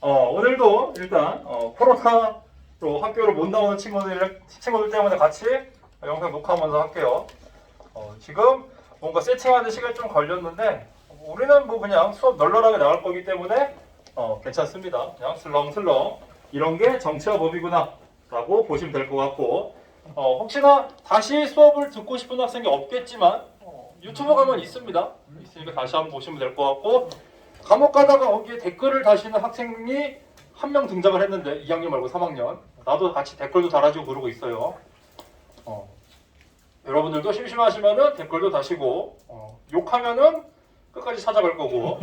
오늘도 일단 코로나로 학교를 못 나오는 친구들 때문에 같이 영상 녹화하면서 할게요. 지금 뭔가 세팅하는 시간이 좀 걸렸는데 우리는 뭐 그냥 수업 널널하게 나갈 거기 때문에 괜찮습니다. 그냥 슬렁슬렁 이런 게 정치와 법이구나 라고 보시면 될 것 같고, 혹시나 다시 수업을 듣고 싶은 학생이 없겠지만 유튜브 가면 있습니다. 있으니까 다시 한번 보시면 될 것 같고, 감옥 가다가 거기에 댓글을 다시는 학생이 한 명 등장을 했는데 2학년 말고 3학년, 나도 같이 댓글도 달아주고 그러고 있어요. 여러분들도 심심하시면은 댓글도 다시고, 욕하면은 끝까지 찾아갈 거고,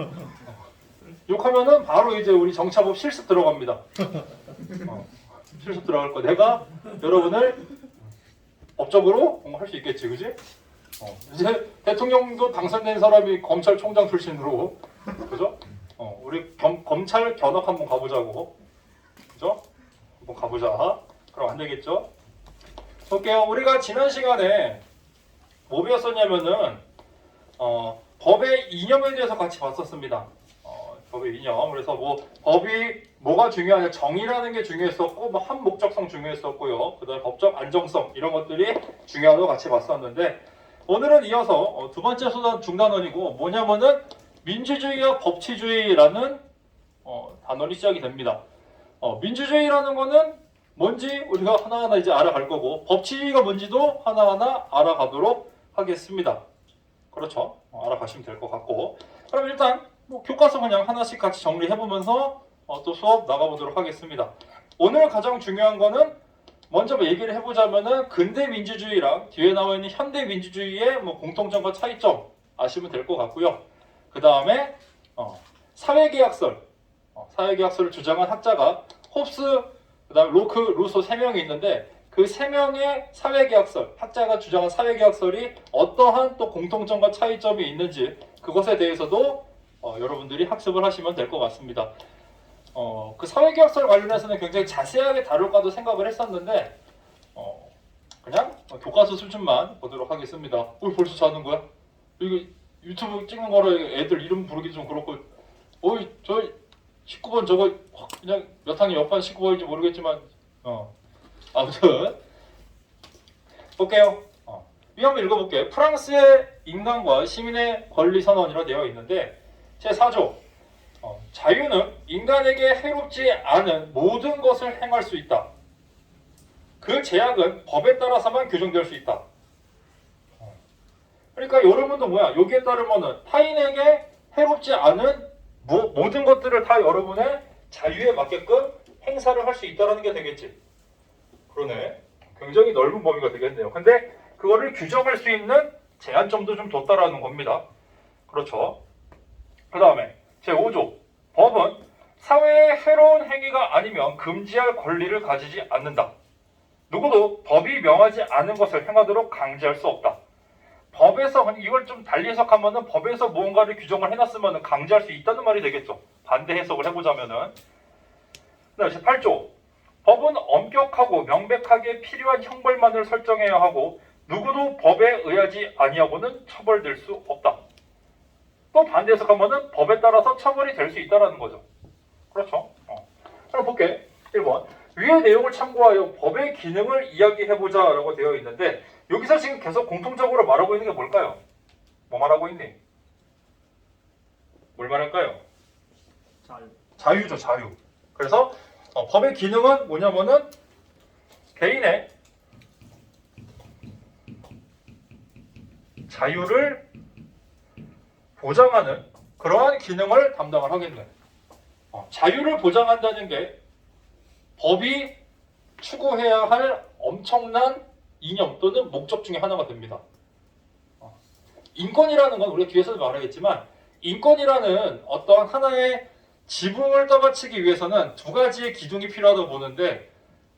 욕하면은 바로 이제 우리 정차법 실습 들어갑니다. 실습 들어갈 거. 내가 여러분을 법적으로 할 수 있겠지, 그지? 이제 대통령도 당선된 사람이 검찰총장 출신으로, 그죠? 우리 검찰 견학 한번 가보자고, 그죠? 한번 가보자. 그럼 안 되겠죠? 볼게요. 우리가 지난 시간에 뭐 배웠었냐면은 법의 이념에 대해서 같이 봤었습니다. 법의 이념. 그래서 뭐 법이 뭐가 중요하냐, 정의라는 게 중요했었고, 뭐 한목적성 중요했었고요. 그다음에 법적 안정성 이런 것들이 중요하다고 같이 봤었는데, 오늘은 이어서 두 번째 중단원이고 뭐냐면은 민주주의와 법치주의라는 단원이 시작이 됩니다. 민주주의라는 거는 뭔지 우리가 하나하나 이제 알아갈 거고, 법치주의가 뭔지도 하나하나 알아가도록 하겠습니다. 그렇죠? 알아가시면 될 것 같고, 그럼 일단 뭐 교과서 그냥 하나씩 같이 정리해보면서 또 수업 나가보도록 하겠습니다. 오늘 가장 중요한 거는 먼저 얘기를 해보자면은 근대 민주주의랑 뒤에 나와 있는 현대 민주주의의 뭐 공통점과 차이점 아시면 될 것 같고요. 그 다음에 사회계약설, 사회계약설을 주장한 학자가 홉스, 그 다음에 로크, 루소 3명이 있는데, 그 3명의 사회계약설, 학자가 주장한 사회계약설이 어떠한 또 공통점과 차이점이 있는지, 그것에 대해서도 여러분들이 학습을 하시면 될 것 같습니다. 그 사회계약설 관련해서는 굉장히 자세하게 다룰까도 생각을 했었는데 그냥 교과서 수준만 보도록 하겠습니다. 벌써 자는 거야? 이거 유튜브 찍는 거로 애들 이름 부르기 좀 그렇고, 저 19번 저거 그냥 몇 학년 몇 반 19번인지 모르겠지만 아무튼 볼게요. 이 한번 읽어볼게요. 프랑스의 인간과 시민의 권리 선언이라 되어 있는데, 제4조 자유는 인간에게 해롭지 않은 모든 것을 행할 수 있다. 그 제약은 법에 따라서만 규정될 수 있다. 그러니까 여러분도 뭐야? 여기에 따르면은 타인에게 해롭지 않은 모든 것들을 다 여러분의 자유에 맞게끔 행사를 할 수 있다는 게 되겠지. 그러네. 굉장히 넓은 범위가 되겠네요. 근데 그거를 규정할 수 있는 제한점도 좀 뒀다라는 겁니다. 그렇죠. 그 다음에 제5조 법은 사회에 해로운 행위가 아니면 금지할 권리를 가지지 않는다. 누구도 법이 명하지 않은 것을 행하도록 강제할 수 없다. 법에서, 이걸 좀 달리 해석하면은 법에서 무언가를 규정을 해놨으면 강제할 수 있다는 말이 되겠죠. 반대 해석을 해보자면은. 그다음에 제8조 법은 엄격하고 명백하게 필요한 형벌만을 설정해야 하고 누구도 법에 의하지 아니하고는 처벌될 수 없다. 또 반대 해석하면은 법에 따라서 처벌이 될 수 있다는 거죠. 그렇죠? 그럼 볼게. 1번. 위의 내용을 참고하여 법의 기능을 이야기해보자 라고 되어 있는데, 여기서 지금 계속 공통적으로 말하고 있는 게 뭘까요? 뭐 말하고 있니? 뭘 말할까요? 자유죠, 자유. 그래서 법의 기능은 뭐냐면은 개인의 자유를 보장하는 그러한 기능을 담당을 하겠네. 자유를 보장한다는 게 법이 추구해야 할 엄청난 이념 또는 목적 중에 하나가 됩니다. 인권이라는 건 우리가 뒤에서도 말하겠지만, 인권이라는 어떤 하나의 지붕을 떠받치기 위해서는 두 가지의 기둥이 필요하다고 보는데,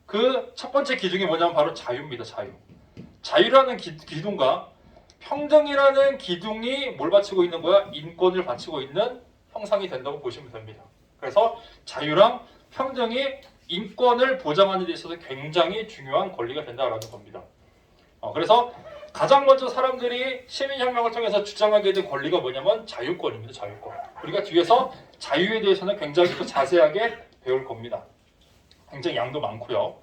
그 첫 번째 기둥이 뭐냐면 바로 자유입니다. 자유. 자유라는 기둥과 평등이라는 기둥이 뭘 바치고 있는 거야? 인권을 바치고 있는 형상이 된다고 보시면 됩니다. 그래서 자유랑 평등이 인권을 보장하는 데 있어서 굉장히 중요한 권리가 된다라는 겁니다. 그래서 가장 먼저 사람들이 시민혁명을 통해서 주장하게 된 권리가 뭐냐면 자유권입니다. 자유권. 우리가 뒤에서 자유에 대해서는 굉장히 또 자세하게 배울 겁니다. 굉장히 양도 많고요.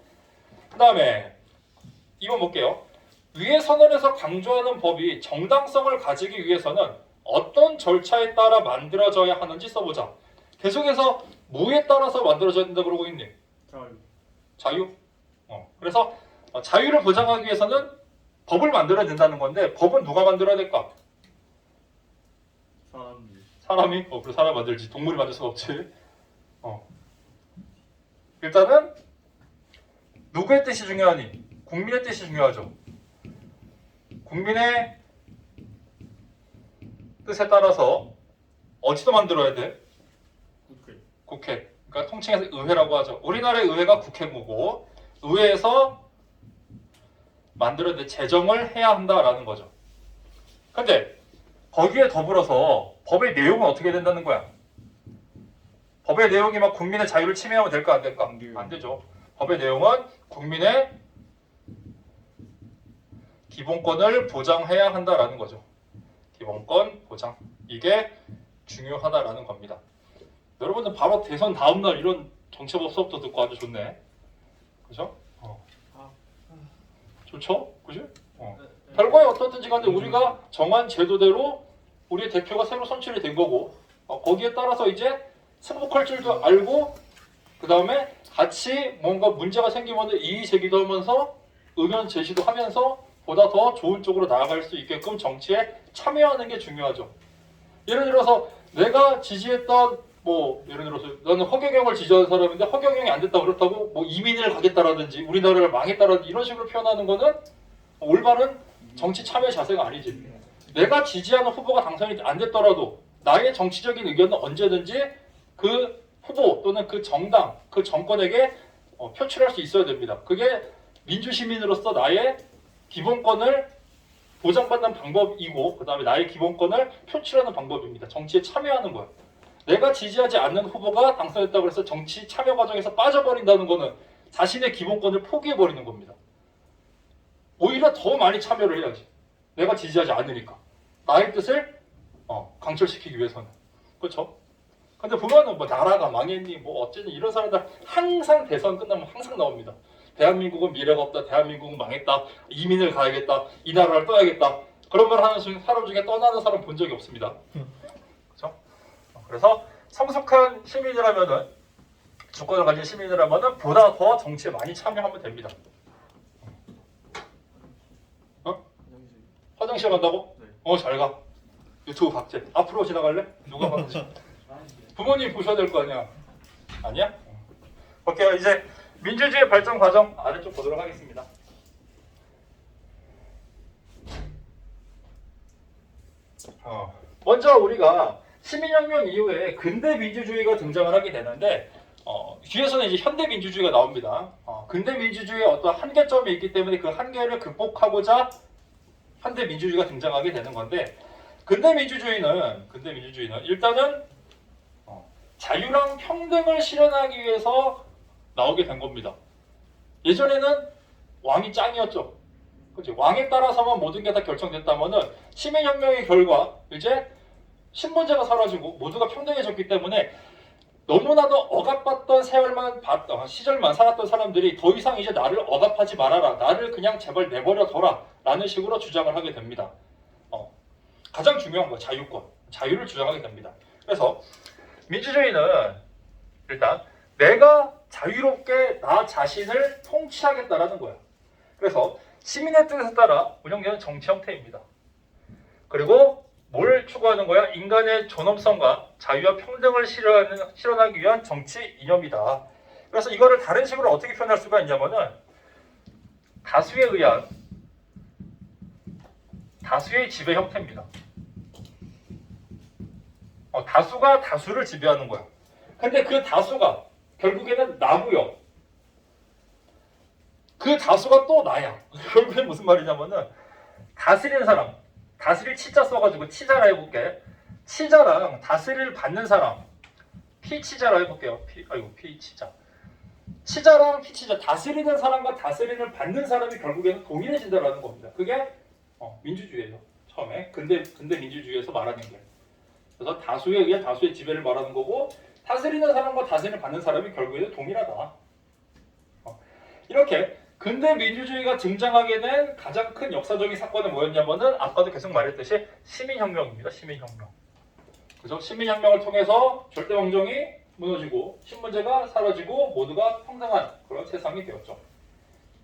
그 다음에 2번 볼게요. 위의 선언에서 강조하는 법이 정당성을 가지기 위해서는 어떤 절차에 따라 만들어져야 하는지 써보자. 계속해서 뭐에 따라서 만들어져야 된다 그러고 있니? 자유. 그래서 자유를 보장하기 위해서는 법을 만들어야 된다는 건데 법은 누가 만들어야 될까? 사람이? 그래 사람 만들지. 동물이 만들 수가 없지. 일단은 누구의 뜻이 중요하니? 국민의 뜻이 중요하죠. 국민의 뜻에 따라서 어디서 만들어야 돼? 국회. 그러니까 통칭해서 의회라고 하죠. 우리나라의 의회가 국회고 의회에서 만들어야 돼. 제정을 해야 한다라는 거죠. 근데 거기에 더불어서 법의 내용은 어떻게 된다는 거야? 법의 내용이 막 국민의 자유를 침해하면 될까 안 될까? 안 되죠. 법의 내용은 국민의 기본권을 보장해야 한다라는 거죠. 기본권 보장. 이게 중요하다라는 겁니다. 여러분들 바로 대선 다음날 이런 정치법 수업도 듣고 아주 좋네. 그죠? 좋죠? 그지? 결과에 어떻든지 간에 우리가 정한 제도대로 우리의 대표가 새로 선출이 된 거고 거기에 따라서 이제 승복할 줄도 알고 그 다음에 같이 뭔가 문제가 생기면 이의 제기도 하면서 의견 제시도 하면서 보다 더 좋은 쪽으로 나아갈 수 있게끔 정치에 참여하는 게 중요하죠. 예를 들어서 내가 지지했던 예를 들어서 나는 허경영을 지지하는 사람인데 허경영이 안 됐다 그렇다고 이민을 가겠다라든지 우리나라를 망했다라든지 이런 식으로 표현하는 거는 올바른 정치 참여 자세가 아니지. 내가 지지하는 후보가 당선이 안 됐더라도 나의 정치적인 의견은 언제든지 그 후보 또는 그 정당, 그 정권에게 표출할 수 있어야 됩니다. 그게 민주시민으로서 나의 기본권을 보장받는 방법이고 그 다음에 나의 기본권을 표출하는 방법입니다. 정치에 참여하는 거예요. 내가 지지하지 않는 후보가 당선됐다고 해서 정치 참여 과정에서 빠져버린다는 거는 자신의 기본권을 포기해버리는 겁니다. 오히려 더 많이 참여를 해야지. 내가 지지하지 않으니까. 나의 뜻을 강철시키기 위해서는. 그렇죠? 근데 보면은 나라가 망했니 어쨌든 이런 사람들 항상 대선 끝나면 항상 나옵니다. 대한민국은 미래가 없다. 대한민국은 망했다. 이민을 가야겠다. 이 나라를 떠야겠다. 그런 말 하는 사람 중에 떠나는 사람 본 적이 없습니다. 그렇죠? 그래서 성숙한 시민이라면은 주권을 가진 시민이라면은 보다 더 정치에 많이 참여하면 됩니다. 화장실 간다고? 네. 잘 가. 유튜브 박제. 앞으로 지나갈래? 누가 박제? 부모님 보셔야 될 거 아니야? 아니야? 볼게요. 이제 민주주의 발전 과정 아래쪽 보도록 하겠습니다. 먼저 우리가 시민혁명 이후에 근대 민주주의가 등장을 하게 되는데 뒤에서는 이제 현대 민주주의가 나옵니다. 근대 민주주의의 어떤 한계점이 있기 때문에 그 한계를 극복하고자 현대 민주주의가 등장하게 되는 건데 근대 민주주의는 일단은 자유랑 평등을 실현하기 위해서 나오게 된 겁니다. 예전에는 왕이 짱이었죠. 그치? 왕에 따라서만 모든 게 다 결정됐다면은 시민혁명의 결과 이제 신분제가 사라지고 모두가 평등해졌기 때문에 너무나도 억압받던 시절만 살았던 사람들이 더 이상 이제 나를 억압하지 말아라. 나를 그냥 제발 내버려둬라. 라는 식으로 주장을 하게 됩니다. 가장 중요한 거 자유권. 자유를 주장하게 됩니다. 그래서 민주주의는 일단 내가 자유롭게 나 자신을 통치하겠다라는 거야. 그래서 시민의 뜻에 따라 운영되는 정치 형태입니다. 그리고 뭘 추구하는 거야? 인간의 존엄성과 자유와 평등을 실현하기 위한 정치 이념이다. 그래서 이거를 다른 식으로 어떻게 표현할 수가 있냐면은 다수의 지배 형태입니다. 다수가 다수를 지배하는 거야. 근데 그 다수가 결국에는 나고요. 그 다수가 또 나야. 결국엔 무슨 말이냐면은 다스리는 사람, 다스릴 치자 써가지고 치자라 해볼게. 치자랑 다스릴 받는 사람, 피치자라 해볼게요. 피치자. 치자랑 피치자, 다스리는 사람과 다스리는 받는 사람이 결국에는 동일해진다라는 겁니다. 그게 민주주의예요. 처음에 근대 민주주의에서 말하는 게. 그래서 다수에 의해 다수의 지배를 말하는 거고 다스리는 사람과 다스림을 받는 사람이 결국에는 동일하다. 이렇게 근대 민주주의가 등장하게 된 가장 큰 역사적인 사건은 뭐였냐면은 아까도 계속 말했듯이 시민혁명입니다. 시민혁명. 그죠? 시민혁명을 통해서 절대왕정이 무너지고 신분제가 사라지고 모두가 평등한 그런 세상이 되었죠.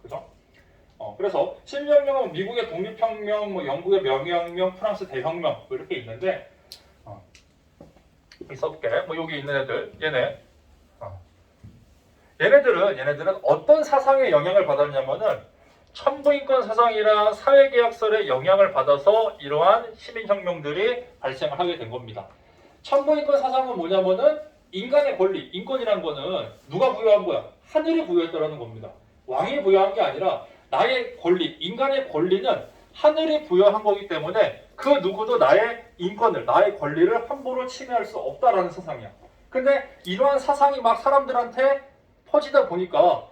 그죠? 그래서 시민혁명은 미국의 독립혁명, 뭐 영국의 명예혁명, 프랑스 대혁명 뭐 이렇게 있는데 써볼게. 뭐 여기 있는 애들 얘네들은 어떤 사상의 영향을 받았냐면은 천부인권 사상이나 사회계약설의 영향을 받아서 이러한 시민혁명들이 발생을 하게 된 겁니다. 천부인권 사상은 뭐냐면은 인간의 권리, 인권이라는 거는 누가 부여한 거야? 하늘이 부여했다라는 겁니다. 왕이 부여한 게 아니라 나의 권리, 인간의 권리는 하늘이 부여한 거기 때문에 그 누구도 나의 인권을, 나의 권리를 함부로 침해할 수 없다라는 사상이야. 근데 이러한 사상이 막 사람들한테 퍼지다 보니까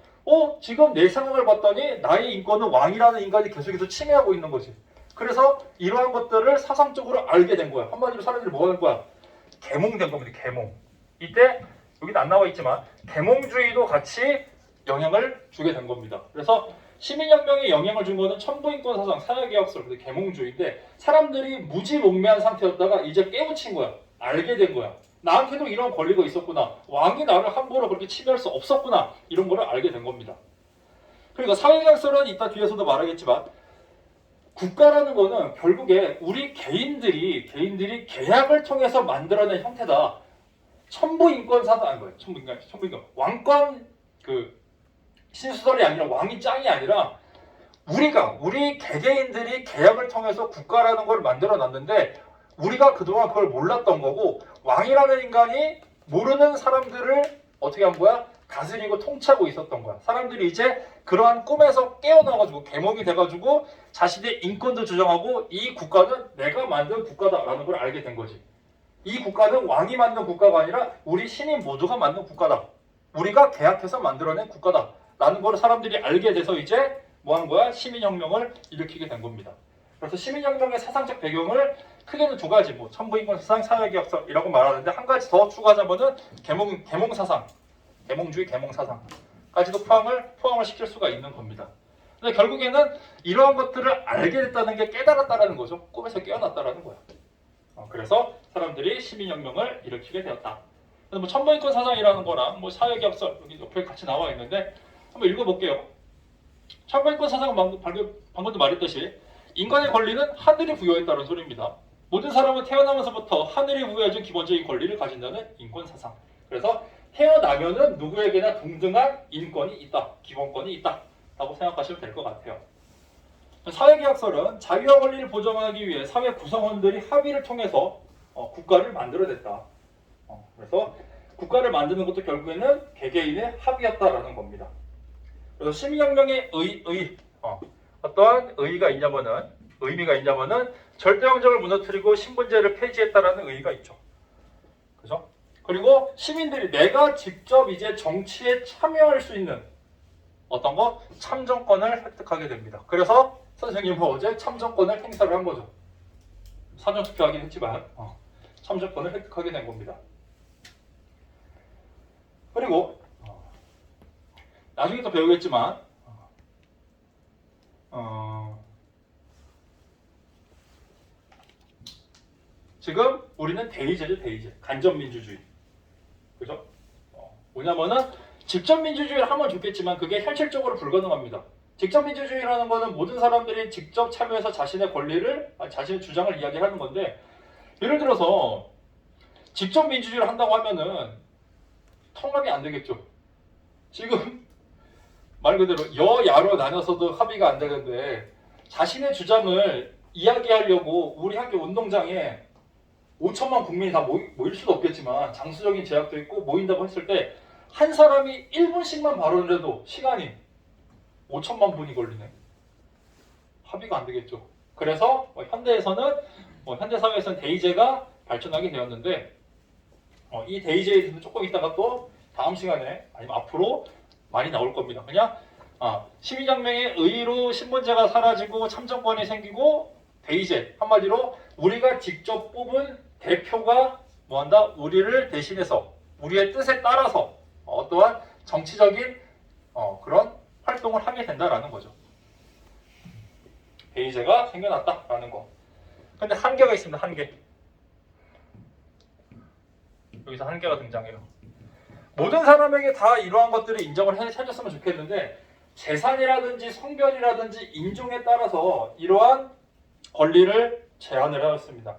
지금 내 상황을 봤더니 나의 인권은 왕이라는 인간이 계속해서 침해하고 있는 거지. 그래서 이러한 것들을 사상적으로 알게 된 거야. 한마디로 사람들이 뭐 하는 거야? 계몽된 겁니다. 계몽. 이때 여기는 안 나와 있지만 계몽주의도 같이 영향을 주게 된 겁니다. 그래서 시민혁명에 영향을 준 거는 천부인권 사상, 사회계약설, 계몽주의인데 사람들이 무지몽매한 상태였다가 이제 깨우친 거야. 알게 된 거야. 나한테도 이런 권리가 있었구나. 왕이 나를 함부로 그렇게 침해할 수 없었구나. 이런 거를 알게 된 겁니다. 그러니까 사회계약설은 이따 뒤에서도 말하겠지만 국가라는 거는 결국에 우리 개인들이 계약을 통해서 만들어낸 형태다. 천부인권 사상 아닌 거예요. 천부인권. 왕권 신수설이 아니라 왕이 짱이 아니라 우리 개개인들이 계약을 통해서 국가라는 걸 만들어 놨는데 우리가 그동안 그걸 몰랐던 거고 왕이라는 인간이 모르는 사람들을 어떻게 한 거야? 다스리고 통치하고 있었던 거야. 사람들이 이제 그러한 꿈에서 깨어나가지고 계몽이 돼가지고 자신의 인권도 주장하고 이 국가는 내가 만든 국가다라는 걸 알게 된 거지. 이 국가는 왕이 만든 국가가 아니라 우리 시민 모두가 만든 국가다. 우리가 계약해서 만들어낸 국가다. 라는 걸 사람들이 알게 돼서 이제 뭐 하는 거야? 시민혁명을 일으키게 된 겁니다. 그래서 시민혁명의 사상적 배경을 크게는 두 가지, 뭐 천부인권 사상, 사회계약설이라고 말하는데 한 가지 더 추가하자면은 계몽사상, 계몽주의, 계몽사상까지도 포함을 시킬 수가 있는 겁니다. 근데 결국에는 이러한 것들을 알게 됐다는 게 깨달았다라는 거죠. 꿈에서 깨어났다라는 거야. 그래서 사람들이 시민혁명을 일으키게 되었다. 그래서 뭐 천부인권 사상이라는 거랑 뭐 사회계약설 여기 옆에 같이 나와 있는데 한번 읽어볼게요. 천부인권 사상은 방금도 말했듯이 인간의 권리는 하늘이 부여했다는 소리입니다. 모든 사람은 태어나면서부터 하늘이 부여해준 기본적인 권리를 가진다는 인권사상. 그래서 태어나면은 누구에게나 동등한 인권이 있다, 기본권이 있다 라고 생각하시면 될 것 같아요. 사회계약설은 자유와 권리를 보장하기 위해 사회 구성원들이 합의를 통해서 국가를 만들어냈다. 그래서 국가를 만드는 것도 결국에는 개개인의 합의였다라는 겁니다. 그래서 시민혁명의 어떠한 의미가 있냐면은 절대왕정을 무너뜨리고 신분제를 폐지했다라는 의의가 있죠. 그죠? 그리고 시민들이 내가 직접 이제 정치에 참여할 수 있는 어떤 거 참정권을 획득하게 됩니다. 그래서 선생님은 어제 참정권을 행사를 한 거죠. 사전투표하긴 했지만 참정권을 획득하게 된 겁니다. 그리고 나중에 또 배우겠지만 지금 우리는 대의제죠, 대의제. 간접민주주의. 그죠? 뭐냐면은 직접민주주의를 하면 좋겠지만 그게 현실적으로 불가능합니다. 직접민주주의라는 거는 모든 사람들이 직접 참여해서 자신의 권리를, 자신의 주장을 이야기하는 건데 예를 들어서 직접민주주의를 한다고 하면은 통합이 안 되겠죠. 지금 말 그대로 여야로 나눠서도 합의가 안 되는데 자신의 주장을 이야기하려고 우리 학교 운동장에 5천만 국민이 다 모일 수도 없겠지만 장수적인 제약도 있고 모인다고 했을 때 한 사람이 1분씩만 발언을 해도 시간이 5천만 분이 걸리네. 합의가 안 되겠죠. 그래서 현대에서는 현대사회에서는 대의제가 발전하게 되었는데 이 대의제에 대해서 조금 있다가 또 다음 시간에 아니면 앞으로 많이 나올 겁니다. 그냥 시민혁명의 의의로 신분제가 사라지고 참정권이 생기고 대의제, 한마디로 우리가 직접 뽑은 대표가 뭐한다? 우리를 대신해서 우리의 뜻에 따라서 어떠한 정치적인 그런 활동을 하게 된다라는 거죠. 베이제가 생겨났다라는 거. 근데 한계가 있습니다. 한계. 여기서 한계가 등장해요. 모든 사람에게 다 이러한 것들을 인정을 해줬으면 좋겠는데 재산이라든지 성별이라든지 인종에 따라서 이러한 권리를 제한을 하였습니다.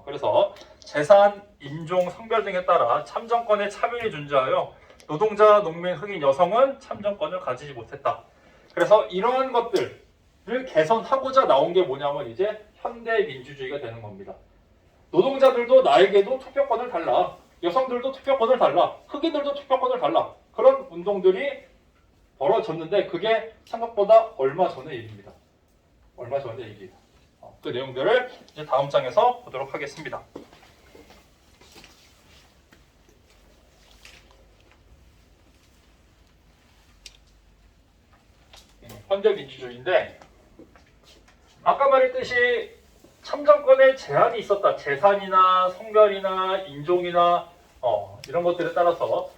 그래서 재산, 인종, 성별 등에 따라 참정권의 차별이 존재하여 노동자, 농민, 흑인, 여성은 참정권을 가지지 못했다. 그래서 이러한 것들을 개선하고자 나온 게 뭐냐면 이제 현대 민주주의가 되는 겁니다. 노동자들도 나에게도 투표권을 달라. 여성들도 투표권을 달라. 흑인들도 투표권을 달라. 그런 운동들이 벌어졌는데 그게 생각보다 얼마 전의 일입니다. 얼마 전의 일이에요. 그 내용들을 이제 다음 장에서 보도록 하겠습니다. 현대 민주주의인데 아까 말했듯이 참정권에 제한이 있었다. 재산이나 성별이나 인종이나 이런 것들에 따라서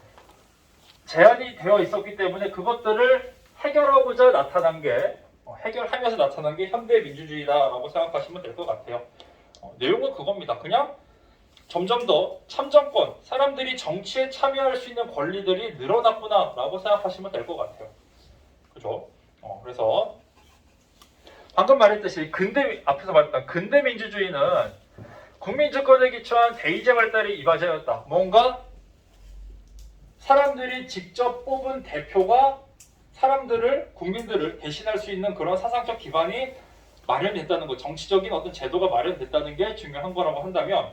제한이 되어 있었기 때문에 그것들을 해결하고자 나타난 게 해결하면서 나타난 게 현대 민주주의다라고 생각하시면 될 것 같아요. 내용은 그겁니다. 그냥 점점 더 참정권, 사람들이 정치에 참여할 수 있는 권리들이 늘어났구나라고 생각하시면 될 것 같아요. 그죠? 그래서 방금 말했듯이 앞에서 말했던 근대 민주주의는 국민주권에 기초한 대의제 발달이 이바지하였다. 뭔가 사람들이 직접 뽑은 대표가 국민들을 대신할 수 있는 그런 사상적 기반이 마련됐다는 것, 정치적인 어떤 제도가 마련됐다는 게 중요한 거라고 한다면,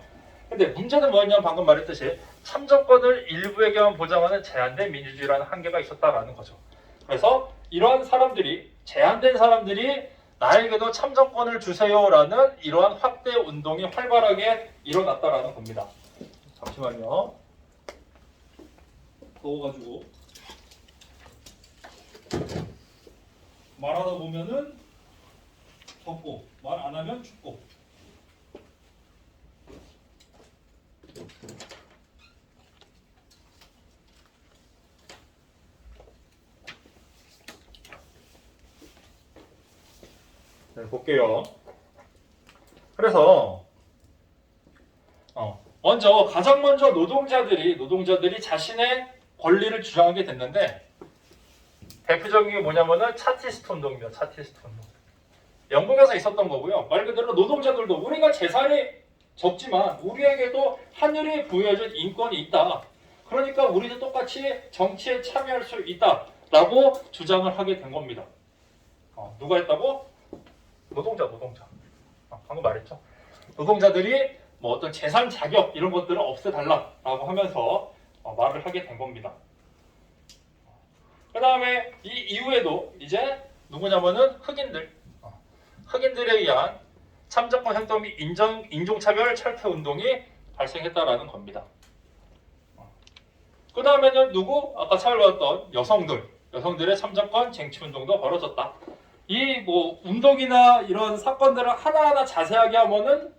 근데 문제는 뭐였냐면 방금 말했듯이 참정권을 일부에게만 보장하는 제한된 민주주의라는 한계가 있었다라는 거죠. 그래서 이러한 사람들이, 제한된 사람들이 나에게도 참정권을 주세요라는 이러한 확대 운동이 활발하게 일어났다라는 겁니다. 잠시만요. 더워가지고 말하다 보면은 덥고 말 안 하면 춥고. 네, 볼게요. 그래서 가장 먼저 노동자들이 자신의 권리를 주장하게 됐는데 대표적인 게 뭐냐면은 차티스트 운동입니다. 차티스트 운동. 영국에서 있었던 거고요. 말 그대로 노동자들도 우리가 재산이 적지만 우리에게도 하늘이 부여해준 인권이 있다. 그러니까 우리도 똑같이 정치에 참여할 수 있다라고 주장을 하게 된 겁니다. 누가 했다고? 노동자. 방금 말했죠. 노동자들이 뭐 어떤 재산 자격 이런 것들을 없애달라라고 하면서 말을 하게 된 겁니다. 그 다음에 이 이후에도 이제 누구냐면은 흑인들에 의한 참정권 행동 및 인종차별 철폐 운동이 발생했다라는 겁니다. 그 다음에는 아까 살펴봤던 여성들의 참정권 쟁취 운동도 벌어졌다. 이 뭐 운동이나 이런 사건들을 하나하나 자세하게 하면은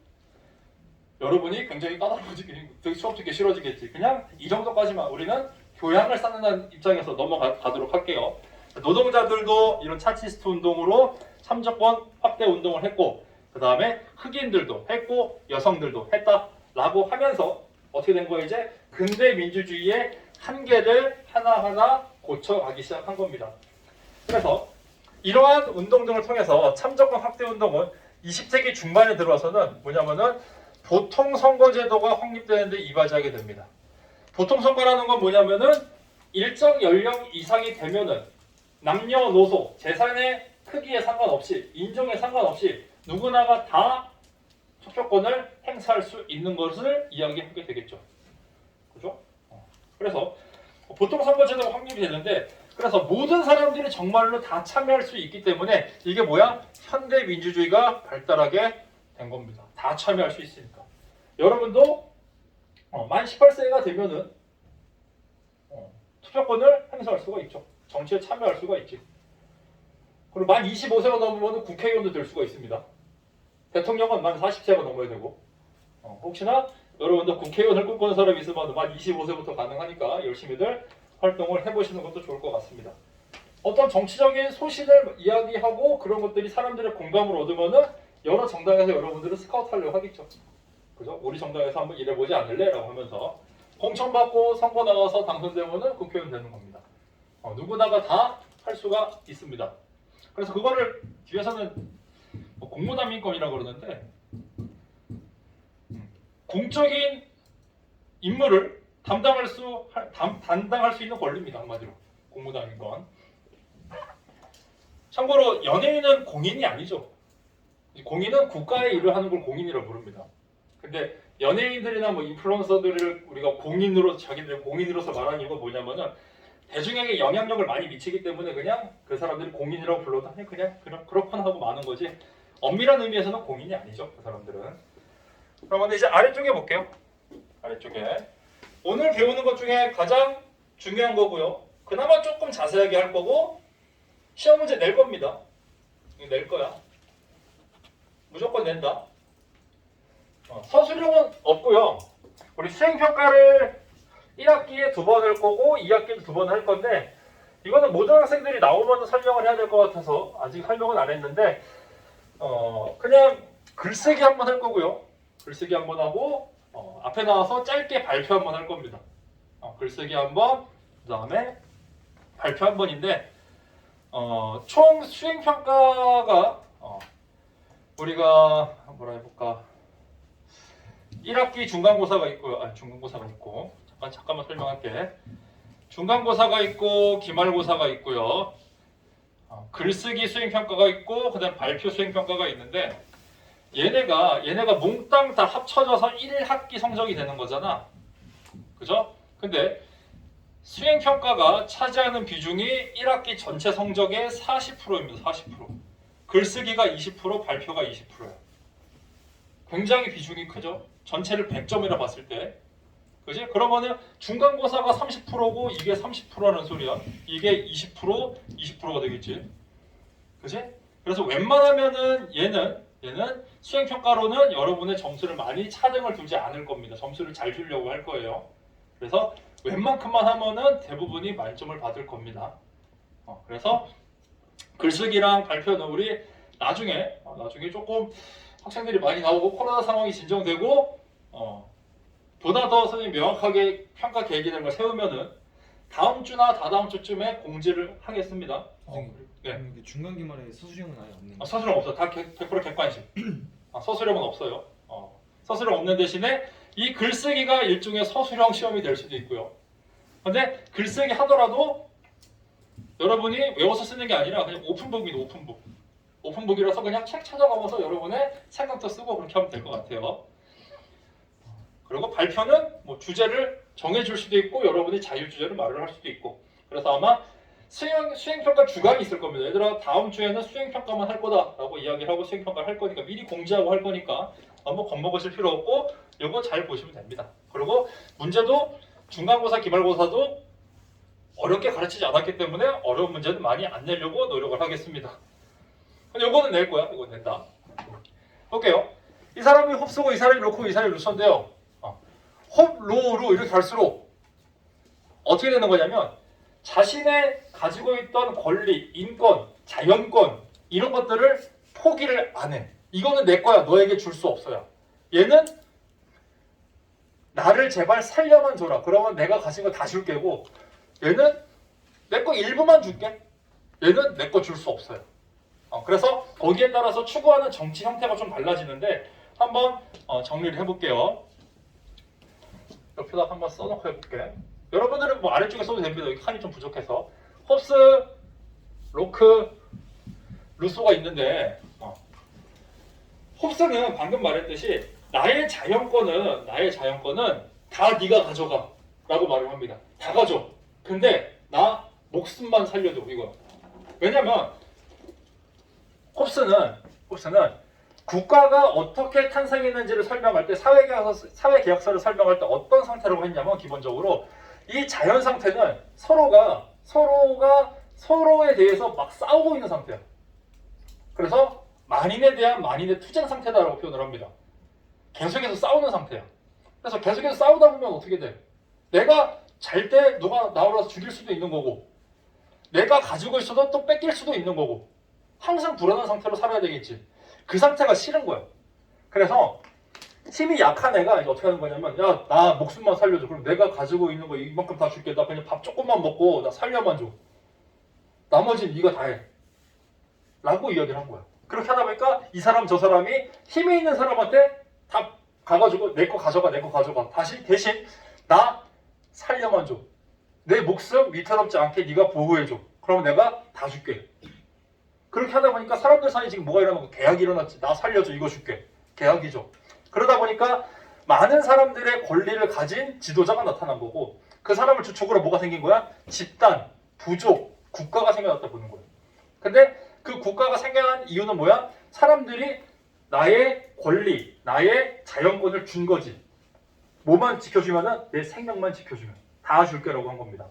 여러분이 굉장히 까다로워지게, 되게 수업 듣기 싫어지겠지. 그냥 이 정도까지만 우리는 교양을 쌓는 입장에서 넘어가도록 할게요. 노동자들도 이런 차치스트 운동으로 참정권 확대 운동을 했고, 그 다음에 흑인들도 했고 여성들도 했다라고 하면서 어떻게 된 거예요? 이제 근대 민주주의의 한계를 하나하나 고쳐가기 시작한 겁니다. 그래서 이러한 운동 등을 통해서 참정권 확대 운동은 20세기 중반에 들어와서는 뭐냐면은 보통선거제도가 확립되는데 이바지하게 됩니다. 보통선거라는 건 뭐냐면은 일정 연령 이상이 되면은 남녀노소, 재산의 크기에 상관없이, 인종에 상관없이 누구나가 다 투표권을 행사할 수 있는 것을 이야기하게 되겠죠. 그죠? 그래서 보통선거제도가 확립이 되는데, 그래서 모든 사람들이 정말로 다 참여할 수 있기 때문에 이게 뭐야? 현대 민주주의가 발달하게 된 겁니다. 다 참여할 수 있으니까. 여러분도 만 18세가 되면은 투표권을 행사할 수가 있죠. 정치에 참여할 수가 있지. 그리고 만 25세가 넘으면 국회의원도 될 수가 있습니다. 대통령은 만 40세가 넘어야 되고, 혹시나 여러분들 국회의원을 꿈꾸는 사람이 있으면 만 25세부터 가능하니까 열심히들 활동을 해보시는 것도 좋을 것 같습니다. 어떤 정치적인 소신을 이야기하고 그런 것들이 사람들의 공감을 얻으면은 여러 정당에서 여러분들을 스카우트 하려고 하겠죠. 그죠? 우리 정당에서 한번 일해보지 않을래? 라고 하면서 공천받고 선거 나가서 당선되면은 국회의원 되는 겁니다. 누구나가 다 할 수가 있습니다. 그래서 그거를 뒤에서는 뭐 공무담임권이라고 그러는데 공적인 임무를 담당할 수 있는 권리입니다. 한마디로 공무담임권. 참고로 연예인은 공인이 아니죠. 공인은 국가의 일을 하는 걸 공인이라고 부릅니다. 근데 연예인들이나 뭐 인플루언서들을 우리가 공인으로 자기들 공인으로서 말하는 이유가 뭐냐면은 대중에게 영향력을 많이 미치기 때문에 그냥 그 사람들이 공인이라고 불러도 그냥 그렇거나 하고 마는 거지 엄밀한 의미에서는 공인이 아니죠. 그 사람들은. 그러면 이제 아래쪽에 볼게요. 아래쪽에 오늘 배우는 것 중에 가장 중요한 거고요. 그나마 조금 자세하게 할 거고 시험 문제 낼 겁니다. 이거 낼 거야. 무조건 낸다. 서술형은 없고요. 우리 수행평가를 1학기에 2번 할 거고 2학기에 2번 할 건데 이거는 모든 학생들이 나오면 설명을 해야 될 것 같아서 아직 설명은 안 했는데 그냥 글쓰기 한번 할 거고요. 글쓰기 한번 하고 앞에 나와서 짧게 발표 한번 할 겁니다. 글쓰기 한번 그 다음에 발표 한 번인데 총 수행평가가 우리가 뭐라 해볼까 1학기 중간고사가 있고요. 중간고사가 있고 잠깐만 설명할게. 중간고사가 있고 기말고사가 있고요. 글쓰기 수행평가가 있고 그다음 발표 수행평가가 있는데 얘네가 몽땅 다 합쳐져서 1학기 성적이 되는 거잖아. 그죠? 근데 수행평가가 차지하는 비중이 1학기 전체 성적의 40%입니다. 40%. 글쓰기가 20%, 발표가 20%예요. 굉장히 비중이 크죠? 전체를 100점이라 봤을 때. 그지? 그러면은 중간고사가 30%고 이게 30%라는 소리야. 이게 20%, 20%가 되겠지. 그지? 그래서 웬만하면은 얘는 수행평가로는 여러분의 점수를 많이 차등을 두지 않을 겁니다. 점수를 잘 주려고 할 거예요. 그래서 웬만큼만 하면은 대부분이 만점을 받을 겁니다. 그래서 글쓰기랑 발표는 우리 나중에 조금 학생들이 많이 나오고 코로나 상황이 진정되고 보다 더 선생님 명확하게 평가 계획이라는 걸 세우면은 다음 주나 다다음 주쯤에 공지를 하겠습니다. 네. 중간 기말에 서술형은 아예 없는 거예요? 서술형 없어. 다 100% 객관식. 서술형은 없어요. 서술형 없는 대신에 이 글쓰기가 일종의 서술형 시험이 될 수도 있고요. 근데 글쓰기 하더라도 여러분이 외워서 쓰는 게 아니라 그냥 오픈북입니다. 오픈북. 오픈북이라서 그냥 책 찾아가면서 여러분의 생각도 쓰고 그렇게 하면 될 것 같아요. 그리고 발표는 뭐 주제를 정해줄 수도 있고 여러분이 자유주제로 말을 할 수도 있고 그래서 아마 수행평가 주간이 있을 겁니다. 얘들아 다음 주에는 수행평가만 할 거다라고 이야기를 하고 수행평가를 할 거니까 미리 공지하고 할 거니까 너무 겁먹으실 필요 없고 이거 잘 보시면 됩니다. 그리고 문제도 중간고사, 기말고사도 어렵게 가르치지 않았기 때문에 어려운 문제는 많이 안 내려고 노력을 하겠습니다. 근데 이거는 낼 거야. 이거 낸다. 볼게요. 이 사람이 홉스고 이 사람이 로크고 이 사람이 루소인데요. 홉, 로, 루 이렇게 갈수록 어떻게 되는 거냐면 자신의 가지고 있던 권리, 인권, 자연권 이런 것들을 포기를 안 해. 이거는 내 거야. 너에게 줄 수 없어요. 얘는 나를 제발 살려만 줘라. 그러면 내가 가진 거 다 줄 게고 얘는 내 거 일부만 줄게. 얘는 내 거 줄 수 없어요. 그래서 거기에 따라서 추구하는 정치 형태가 좀 달라지는데 한번 정리를 해볼게요. 옆에다 한번 써놓고 해볼게. 여러분들은 뭐 아래쪽에 써도 됩니다. 여기 칸이 좀 부족해서. 홉스, 로크, 루소가 있는데 홉스는 방금 말했듯이 나의 자연권은 다 네가 가져가 라고 말을 합니다. 다 가져. 근데 나 목숨만 살려줘 이거. 왜냐면 홉스는 국가가 어떻게 탄생했는지를 설명할 때 사회계약서를 설명할 때 어떤 상태라고 했냐면 기본적으로 이 자연 상태는 서로가 서로에 대해서 막 싸우고 있는 상태야. 그래서 만인에 대한 만인의 투쟁 상태다라고 표현을 합니다. 계속해서 싸우는 상태야. 그래서 계속해서 싸우다 보면 어떻게 돼? 내가 잘 때 누가 나올라서 죽일 수도 있는 거고, 내가 가지고 있어도 또 뺏길 수도 있는 거고, 항상 불안한 상태로 살아야 되겠지. 그 상태가 싫은 거야. 그래서 힘이 약한 애가 이제 어떻게 하는 거냐면, 야, 나 목숨만 살려줘. 그럼 내가 가지고 있는 거 이만큼 다 줄게. 나 그냥 밥 조금만 먹고 나 살려만 줘. 나머지는 네가 다 해. 라고 이야기를 한 거야. 그렇게 하다 보니까 이 사람 저 사람이 힘이 있는 사람한테 다 가가지고 내 거 가져가, 내 거 가져가. 다시 대신 나 살려만 줘. 내 목숨 위태롭지 않게 네가 보호해줘. 그러면 내가 다 줄게. 그렇게 하다 보니까 사람들 사이에 지금 뭐가 일어나고 계약이 일어났지. 나 살려줘, 이거 줄게. 계약이죠. 그러다 보니까 많은 사람들의 권리를 가진 지도자가 나타난 거고, 그 사람을 주축으로 뭐가 생긴 거야? 집단, 부족, 국가가 생겨났다 보는 거예요. 근데 그 국가가 생겨난 이유는 뭐야? 사람들이 나의 권리, 나의 자연권을 준 거지. 뭐만 지켜주면은 내 생명만 지켜주면 다 줄게라고 한 겁니다.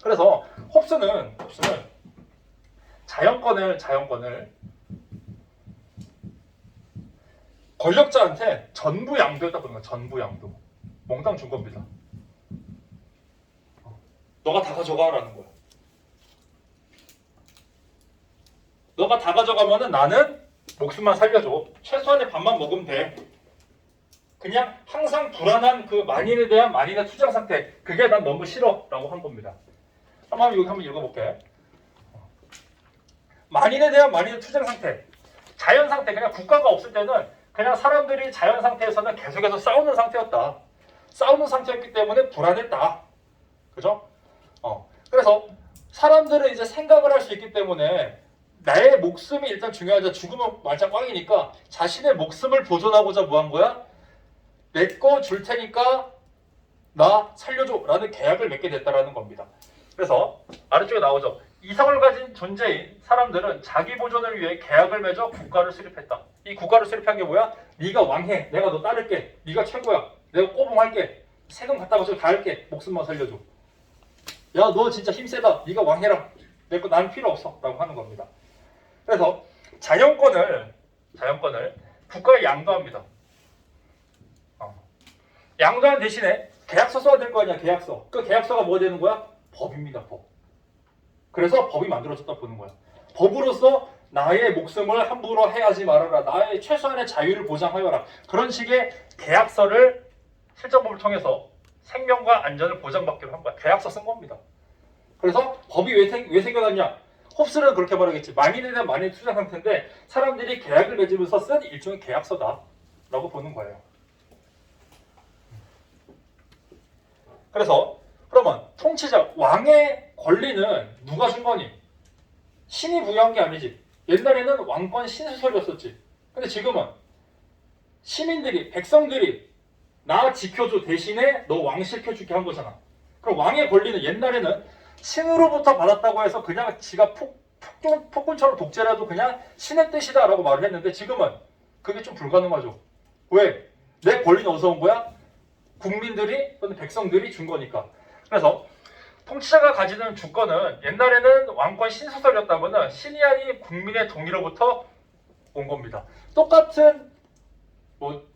그래서 홉스는 자연권을 권력자한테 전부 양도했다 보는 거야. 전부 양도. 몽땅 준 겁니다. 너가 다 가져가라는 거야. 너가 다 가져가면은 나는 목숨만 살려줘. 최소한의 밥만 먹으면 돼. 그냥 항상 불안한 그 만인에 대한 만인의 투정 상태. 그게 난 너무 싫어라고 한 겁니다. 한번 여기 한번 읽어볼게. 만인에 대한 만인의 투정 상태. 자연 상태. 그냥 국가가 없을 때는 그냥 사람들이 자연 상태에서는 계속해서 싸우는 상태였다. 싸우는 상태였기 때문에 불안했다. 그죠? 그래서 사람들은 이제 생각을 할 수 있기 때문에 나의 목숨이 일단 중요하다. 죽으면 말짱 꽝이니까 자신의 목숨을 보존하고자 뭐 한 거야? 내 거 줄 테니까 나 살려줘 라는 계약을 맺게 됐다라는 겁니다. 그래서 아래쪽에 나오죠. 이성을 가진 존재인 사람들은 자기 보존을 위해 계약을 맺어 국가를 수립했다. 이 국가를 수립한 게 뭐야? 네가 왕해. 내가 너 따를게. 네가 최고야. 내가 꼬봉할게. 세금 갖다 바쳐 다 할게. 목숨만 살려줘. 야, 너 진짜 힘세다. 네가 왕해라. 내 거 난 필요 없어. 라고 하는 겁니다. 그래서 자연권을 국가에 양도합니다. 양도한 대신에 계약서 써야 될 거 아니야. 계약서. 그 계약서가 뭐 되는 거야? 법입니다. 법. 그래서 법이 만들어졌다 보는 거야. 법으로서 나의 목숨을 함부로 해하지 말아라. 나의 최소한의 자유를 보장하여라. 그런 식의 계약서를 실정법을 통해서 생명과 안전을 보장받기로 한 거야. 계약서 쓴 겁니다. 그래서 법이 왜 생겨났냐? 홉스는 그렇게 말하겠지. 만인에 대한 만인의 투자 상태인데 사람들이 계약을 맺으면서 쓴 일종의 계약서다 라고 보는 거예요. 그래서 그러면 통치자, 왕의 권리는 누가 준 거니? 신이 부여한 게 아니지. 옛날에는 왕권 신수설이었었지. 근데 지금은 시민들이, 백성들이 나 지켜줘 대신에 너 왕 시켜줄게 한 거잖아. 그럼 왕의 권리는 옛날에는 신으로부터 받았다고 해서 그냥 지가 폭군처럼 독재라도 그냥 신의 뜻이다 라고 말을 했는데 지금은 그게 좀 불가능하죠. 왜? 내 권리는 어디서 온 거야? 국민들이 또는 백성들이 준 거니까. 그래서 통치자가 가지는 주권은 옛날에는 왕권 신수설이었다면 신이 아닌 국민의 동의로부터 온 겁니다. 똑같은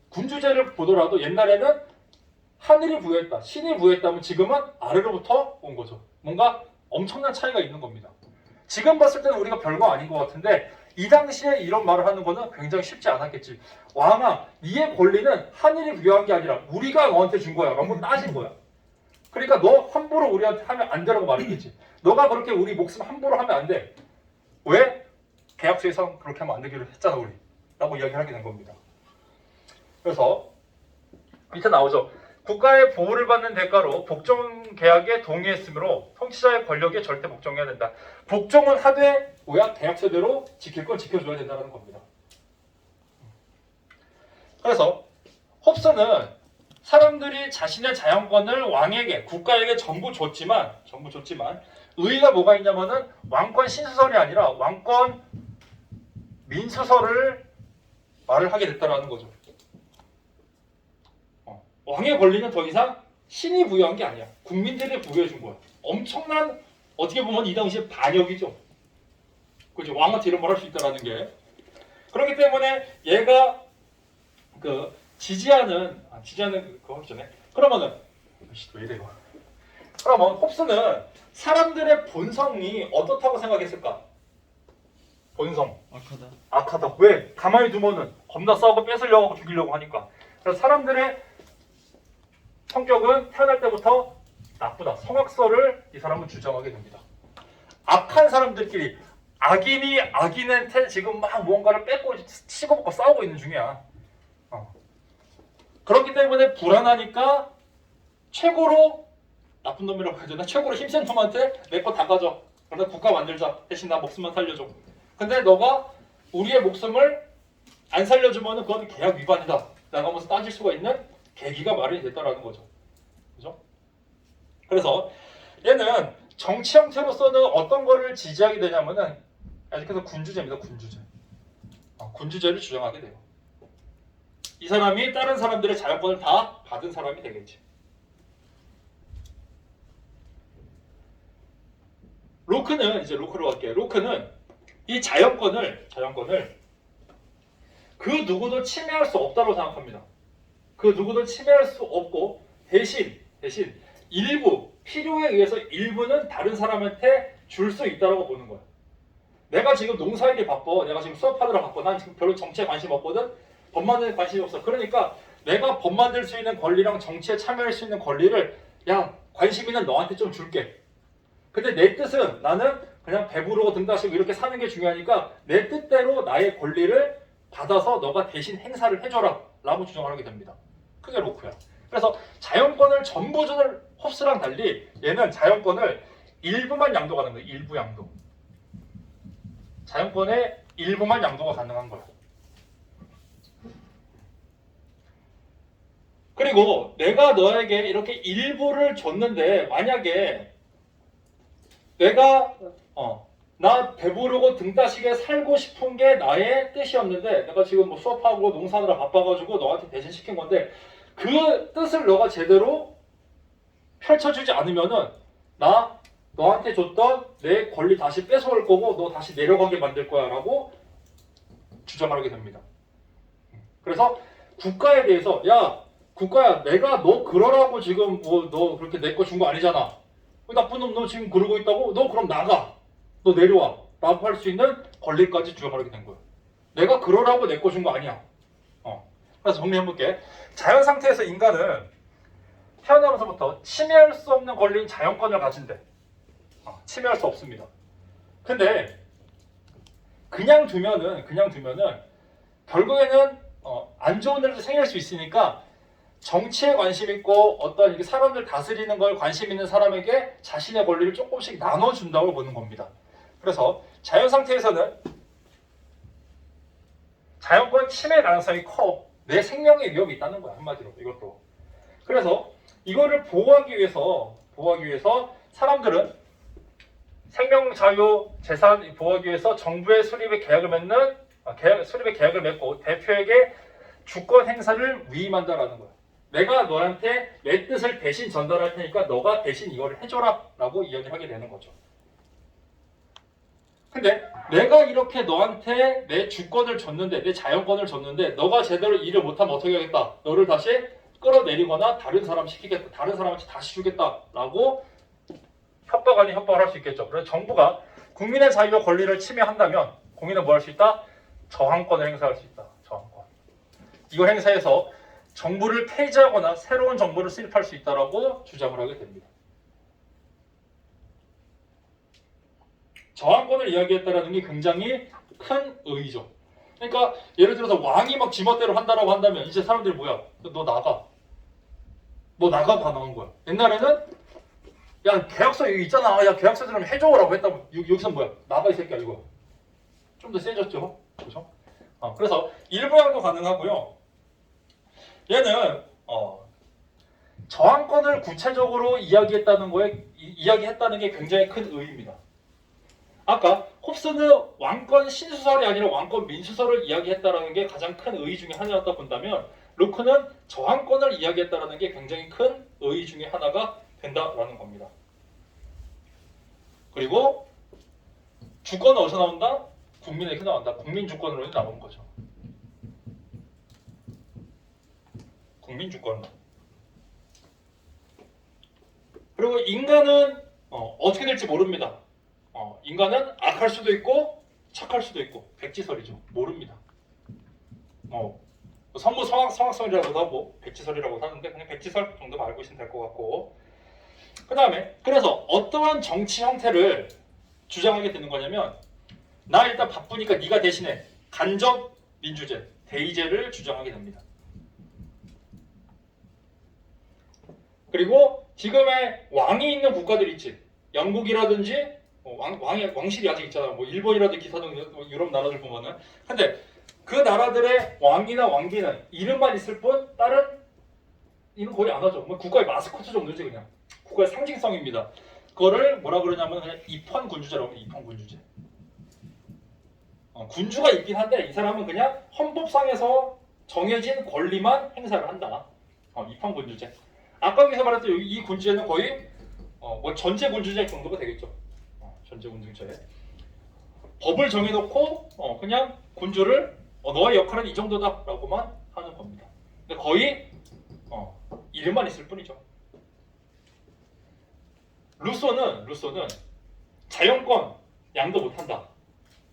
군주제를 보더라도 옛날에는 하늘이 부여했다, 신이 부여했다면 지금은 아래로부터 온 거죠. 뭔가 엄청난 차이가 있는 겁니다. 지금 봤을 때는 우리가 별거 아닌 것 같은데 이 당시에 이런 말을 하는 거는 굉장히 쉽지 않았겠지. 왕아, 네의 권리는 하늘이 부여한 게 아니라 우리가 너한테 준 거야 라고 따진 거야. 그러니까 너 함부로 우리한테 하면 안 되라고 말했겠지. 너가 그렇게 우리 목숨 함부로 하면 안 돼. 왜? 계약서에서 그렇게 하면 안 되기로 했잖아 우리 라고 이야기를 하게 된 겁니다. 그래서 밑에 나오죠. 국가의 보호를 받는 대가로 복종 계약에 동의했으므로 통치자의 권력에 절대 복종해야 된다. 복종은 하되 뭐야? 계약서대로 지킬 건 지켜줘야 된다는 겁니다. 그래서 홉스는 사람들이 자신의 자연권을 왕에게, 국가에게 전부 줬지만 의의가 뭐가 있냐면은 왕권 신수설이 아니라 왕권 민수설을 말을 하게 됐다라는 거죠. 왕의 권리는 더 이상 신이 부여한 게 아니야. 국민들이 부여해 준 거야. 엄청난, 어떻게 보면 이 당시에 반역이죠. 그죠? 왕한테 이런 말 할 수 있다라는 게. 그렇기 때문에 얘가 지지하는 그거 하기 전에 그러면은 왜 이래 이거. 그러면 홉스는 사람들의 본성이 어떻다고 생각했을까? 본성. 악하다. 왜? 가만히 두면은 겁나 싸우고 뺏으려고 하고 죽이려고 하니까. 그래서 사람들의 성격은 태어날 때부터 나쁘다. 성악설을 이 사람은 주장하게 됩니다. 악한 사람들끼리 악인이 악인한테 지금 막 무언가를 뺏고 치고받고 싸우고 있는 중이야. 그렇기 때문에 불안하니까 최고로 나쁜 놈이라고 해야 되나? 최고로 힘센 놈한테 내 거 다 가져. 그러다 국가 만들자. 대신 나 목숨만 살려줘. 근데 너가 우리의 목숨을 안 살려주면 그건 계약 위반이다. 나가면서 따질 수가 있는 계기가 마련이 됐다라는 거죠. 그죠? 그래서 얘는 정치 형태로서는 어떤 거를 지지하게 되냐면은 아직까지 군주제입니다. 군주제. 군주제를 주장하게 돼요. 이 사람이 다른 사람들의 자유권을 다 받은 사람이 되겠지. 로크로 갈게요. 로크는 이 자연권을 그 누구도 침해할 수 없다고 생각합니다. 그 누구도 침해할 수 없고 대신 일부 필요에 의해서 일부는 다른 사람한테 줄 수 있다고 보는 거야. 내가 지금 농사일이 바빠. 내가 지금 수업하느라 바빠. 난 지금 별로 정치에 관심 없거든. 법 만드는 관심이 없어. 그러니까 내가 법 만들 수 있는 권리랑 정치에 참여할 수 있는 권리를 관심 있는 너한테 좀 줄게. 근데 내 뜻은 나는 그냥 배부르고 등 다시고 이렇게 사는 게 중요하니까 내 뜻대로 나의 권리를 받아서 너가 대신 행사를 해줘라 라고 주장을 하게 됩니다. 그게 로크야. 그래서 자연권을 전부 주는 홉스랑 달리 얘는 자연권을 일부만 양도가 가능한 거야. 일부 양도. 자연권의 일부만 양도가 가능한 거야. 그리고 내가 너에게 이렇게 일부를 줬는데 만약에 내가 나 배부르고 등 따시게 살고 싶은 게 나의 뜻이었는데 내가 지금 뭐 수업하고 농사하느라 바빠가지고 너한테 대신 시킨 건데 그 뜻을 너가 제대로 펼쳐주지 않으면은 나 너한테 줬던 내 권리 다시 뺏어올 거고 너 다시 내려가게 만들 거야 라고 주장하게 됩니다. 그래서 국가에 대해서 국가야 내가 너 그러라고 지금 뭐 너 그렇게 내 거 준 거 아니잖아. 나쁜 놈 너 지금 그러고 있다고? 너 그럼 나가. 너 내려와. 라고 할 수 있는 권리까지 주장하게 된 거예요. 내가 그러라고 내 거 준 거 아니야. 그래서 정리해볼게. 자연 상태에서 인간은 태어나면서부터 침해할 수 없는 권리인 자연권을 가진대. 침해할 수 없습니다. 근데 그냥 두면은 결국에는 안 좋은 일도 생길 수 있으니까 정치에 관심 있고 어떤 사람들 다스리는 걸 관심 있는 사람에게 자신의 권리를 조금씩 나눠준다고 보는 겁니다. 그래서 자연 상태에서는 자연권 침해 가능성이 커. 내 생명에 위협이 있다는 거야. 한마디로 이것도. 그래서 이거를 보호하기 위해서 사람들은 생명, 자유, 재산 보호하기 위해서 정부의 수립의 계약을 맺고 대표에게 주권 행사를 위임한다라는 거야. 내가 너한테 내 뜻을 대신 전달할 테니까 너가 대신 이거를 해줘라 라고 이야기를 하게 되는 거죠. 근데 내가 이렇게 너한테 내 주권을 줬는데 내 자연권을 줬는데 너가 제대로 일을 못하면 어떻게 하겠다. 너를 다시 끌어내리거나 다른 사람 시키겠다. 다른 사람한테 다시 주겠다 라고 협박 아닌 협박을 할 수 있겠죠. 그래서 정부가 국민의 자유와 권리를 침해한다면 국민은 뭐 할 수 있다? 저항권을 행사할 수 있다. 저항권. 이걸 행사해서 정부를 폐지하거나 새로운 정부를 수립할 수 있다라고 주장을 하게 됩니다. 저항권을 이야기했다라는 게 굉장히 큰 의의죠. 그러니까 예를 들어서 왕이 막 지멋대로 한다라고 한다면 이제 사람들이 뭐야? 너 나가. 너 나가 가능한 거야. 옛날에는 계약서 여기 있잖아. 계약서 좀 해줘라고 했다면 여기서 뭐야? 나가 이 새끼야 이거. 좀 더 세졌죠, 그렇죠? 그래서 일부 양도 가능하고요. 얘는 저항권을 구체적으로 이야기했다는 게 굉장히 큰 의의입니다. 아까 홉스는 왕권 신수설이 아니라 왕권 민수설을 이야기했다는 게 가장 큰 의의 중에 하나였다 본다면 로크는 저항권을 이야기했다는 게 굉장히 큰 의의 중에 하나가 된다라는 겁니다. 그리고 주권은 어디서 나온다? 국민에게 나온다. 국민 주권으로 나오는 거죠. 국민주권론. 그리고 인간은 어떻게 될지 모릅니다. 인간은 악할 수도 있고 착할 수도 있고 백지설이죠. 모릅니다. 선무 성악설이라고도 하고 백지설이라고 하는데 그냥 백지설 정도만 알고 있으면 될 것 같고, 그 다음에 그래서 어떠한 정치 형태를 주장하게 되는 거냐면, 나 일단 바쁘니까 네가 대신해 간접 민주제, 대의제를 주장하게 됩니다. 그리고 지금의 왕이 있는 국가들 있지, 영국이라든지 왕실이 아직 있잖아. 뭐 일본이라든지 기타 등 유럽 나라들 보면은. 근데 그 나라들의 왕이나 왕비는 이름만 있을 뿐 다른 이는 거의 안 하죠. 뭐 국가의 마스코트 정도지, 그냥 국가의 상징성입니다. 그거를 뭐라 그러냐면 그냥 입헌군주제라고 해요. 입헌군주제. 군주가 있긴 한데 이 사람은 그냥 헌법상에서 정해진 권리만 행사를 한다. 입헌군주제. 아까 여기서 말했던 이 군주제는 거의 뭐 전제군주제 정도가 되겠죠. 전제군주제. 법을 정해놓고 그냥 군주를 너의 역할은 이 정도다라고만 하는 겁니다. 근데 거의 이름만 있을 뿐이죠. 루소는 자연권 양도 못한다.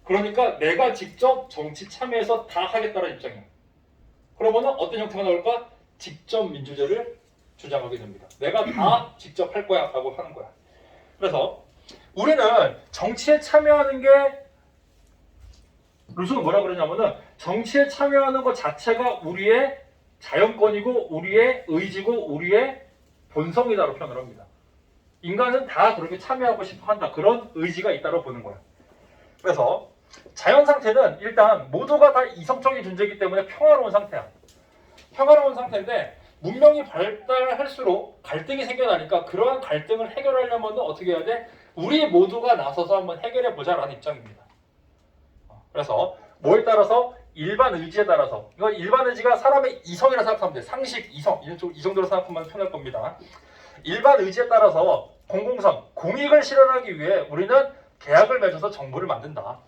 그러니까 내가 직접 정치 참여해서 다 하겠다는 입장이야. 그러면은 어떤 형태가 나올까? 직접 민주제를 주장하게 됩니다. 내가 다 직접 할 거야 라고 하는 거야. 그래서 우리는 정치에 참여하는 게, 루소는 뭐라 그러냐면은 정치에 참여하는 것 자체가 우리의 자연권이고 우리의 의지고 우리의 본성이다라고 표현을 합니다. 인간은 다 그렇게 참여하고 싶어 한다. 그런 의지가 있다고 보는 거야. 그래서 자연 상태는 일단 모두가 다 이성적인 존재이기 때문에 평화로운 상태야. 평화로운 상태인데 문명이 발달할수록 갈등이 생겨나니까 그러한 갈등을 해결하려면 어떻게 해야 돼? 우리 모두가 나서서 한번 해결해 보자라는 입장입니다. 그래서 뭐에 따라서? 일반 의지에 따라서. 이건 일반 의지가 사람의 이성이라 생각하면 돼. 상식, 이성 이 정도로 생각하면 편할 겁니다. 일반 의지에 따라서 공공성, 공익을 실현하기 위해 우리는 계약을 맺어서 정부를 만든다.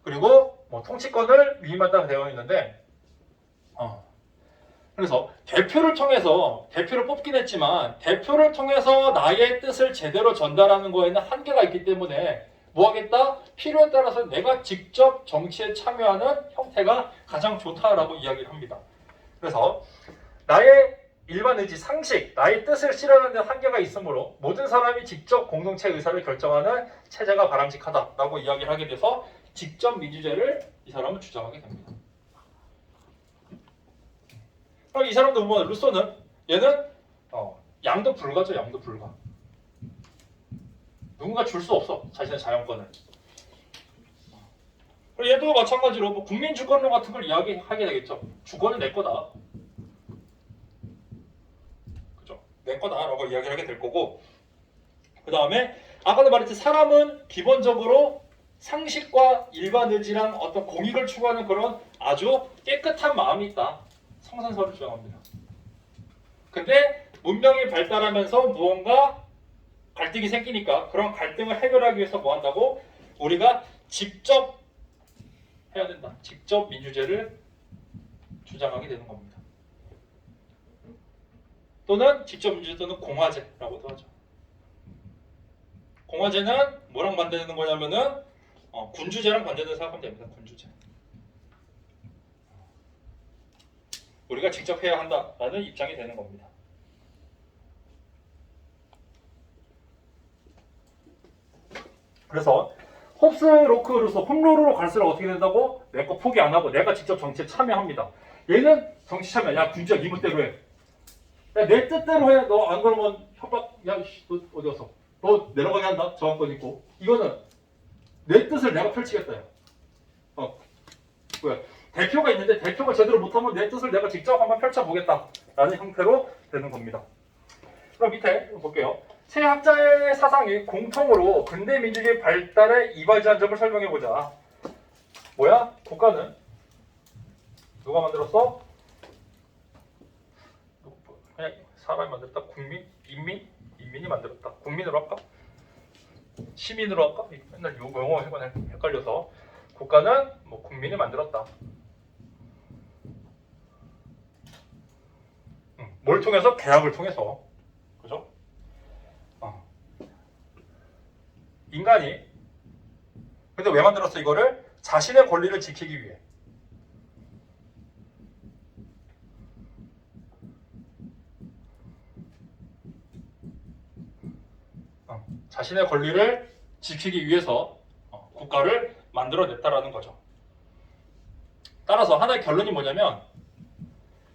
그리고 뭐 통치권을 위임한다고 되어 있는데, 그래서 대표를 뽑긴 했지만 대표를 통해서 나의 뜻을 제대로 전달하는 거에는 한계가 있기 때문에 뭐 하겠다? 필요에 따라서 내가 직접 정치에 참여하는 형태가 가장 좋다라고 이야기를 합니다. 그래서 나의 일반 의지, 상식, 나의 뜻을 실현하는 데 한계가 있으므로 모든 사람이 직접 공동체 의사를 결정하는 체제가 바람직하다라고 이야기를 하게 돼서 직접 민주제를 이 사람은 주장하게 됩니다. 그럼 이 사람도 보면 루소는 얘는 양도 불가죠. 양도 불가. 누군가 줄 수 없어. 자신의 자연권을. 그리고 얘도 마찬가지로 뭐 국민주권론 같은 걸 이야기하게 되겠죠. 주권은 내 거다. 그죠? 내 거다라고 이야기를 하게 될 거고, 그 다음에 아까도 말했지, 사람은 기본적으로 상식과 일반 의지랑 어떤 공익을 추구하는 그런 아주 깨끗한 마음이 있다. 성선설을 주장합니다. 근데 문명이 발달하면서 무언가 갈등이 생기니까 그런 갈등을 해결하기 위해서 뭐 한다고? 우리가 직접 해야 된다. 직접 민주제를 주장하게 되는 겁니다. 또는 직접 민주제 또는 공화제라고도 하죠. 공화제는 뭐랑 반대되는 거냐면은 군주제랑 반대되는 생각하면 됩니다. 군주제. 우리가 직접 해야 한다라는 입장이 되는 겁니다. 그래서 홉스, 로크, 루소, 홈로로 갈수록 어떻게 된다고? 내 거 포기 안 하고 내가 직접 정치에 참여합니다. 얘는 정치 참여, 야 군주야 네 멋대로 해. 야, 내 뜻대로 해. 너 안 그러면 협박, 야 너 어디 갔어? 너 내려가게 한다. 저항권 있고. 이거는 내 뜻을 내가 펼치겠다. 뭐야? 대표가 있는데 대표가 제대로 못하면 내 뜻을 내가 직접 한번 펼쳐보겠다라는 형태로 되는 겁니다. 그럼 밑에 볼게요. 세 학자의 사상이 공통으로 근대 민주주의 발달에 이바지한 점을 설명해보자. 뭐야? 국가는 누가 만들었어? 그냥 사람이 만들었다. 국민? 인민이 만들었다. 국민으로 할까? 시민으로 할까? 맨날 용어 헷갈려서 국가는 뭐 국민이 만들었다. 뭘 통해서? 계약을 통해서. 그죠? 인간이 근데 왜 만들었어 이거를? 자신의 권리를 지키기 위해. 자신의 권리를 지키기 위해서 국가를 만들어냈다라는 거죠. 따라서 하나의 결론이 뭐냐면,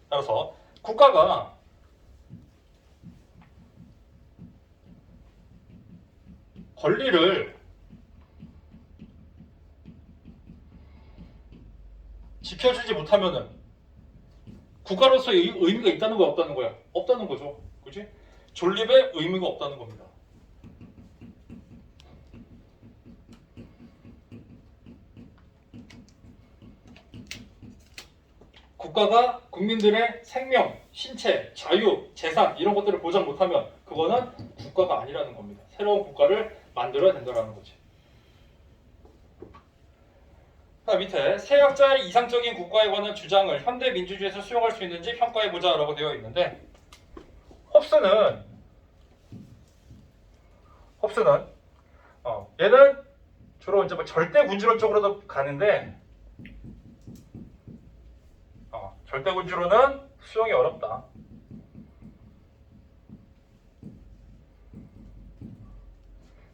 따라서 국가가 권리를 지켜주지 못하면은 국가로서의 의미가 있다는 거야, 없다는 거야? 없다는 거죠. 그렇지? 존립의 의미가 없다는 겁니다. 국가가 국민들의 생명, 신체, 자유, 재산 이런 것들을 보장 못하면 그거는 국가가 아니라는 겁니다. 새로운 국가를 만들어야 된다는 거지. 밑에 세약자의 이상적인 국가에 관한 주장을 현대 민주주의에서 수용할 수 있는지 평가해보자라고 되어 있는데, 홉스는 얘는 주로 이제 뭐 절대 군주론 쪽으로도 가는데, 절대 군주론은 수용이 어렵다.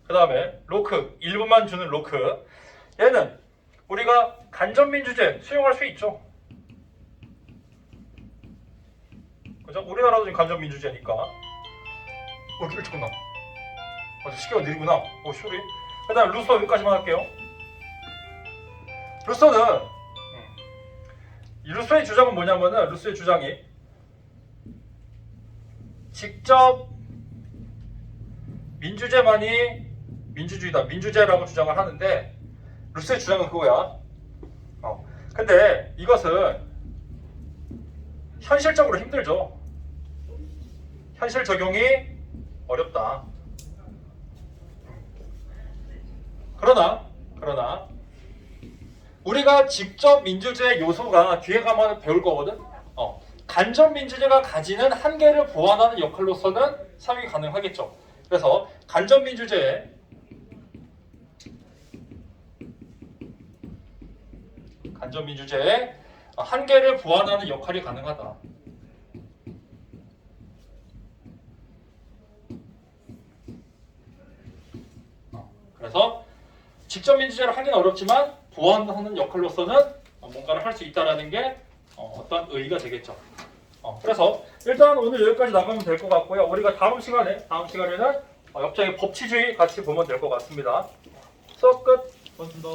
그 다음에 로크, 일부만 주는 로크. 얘는 우리가 간접민주제 수용할 수 있죠. 그죠? 우리나라도 지금 간접민주제니까. 잠깐만. 시계가 느리구나. 슈리. 그 다음 루소 여기까지만 할게요. 루소는 이 루소의 주장은 뭐냐면은, 루소의 주장이 직접 민주제만이 민주주의다, 민주제라고 주장을 하는데, 루소의 주장은 그거야. 근데 이것은 현실적으로 힘들죠. 현실 적용이 어렵다. 그러나 우리가 직접 민주주의 요소가 뒤에 가면 배울 거거든. 간접 민주주의가 가지는 한계를 보완하는 역할로서는 사용이 가능하겠죠. 그래서 간접 민주주의의 한계를 보완하는 역할이 가능하다. 그래서 직접 민주주의를 하기는 어렵지만 보완하는 역할로서는 뭔가를 할 수 있다라는 게 어떤 의의가 되겠죠. 그래서 일단 오늘 여기까지 나가면 될 것 같고요. 우리가 다음 시간에는 역장의 법치주의 같이 보면 될 것 같습니다. 수업 끝. 고맙습니다.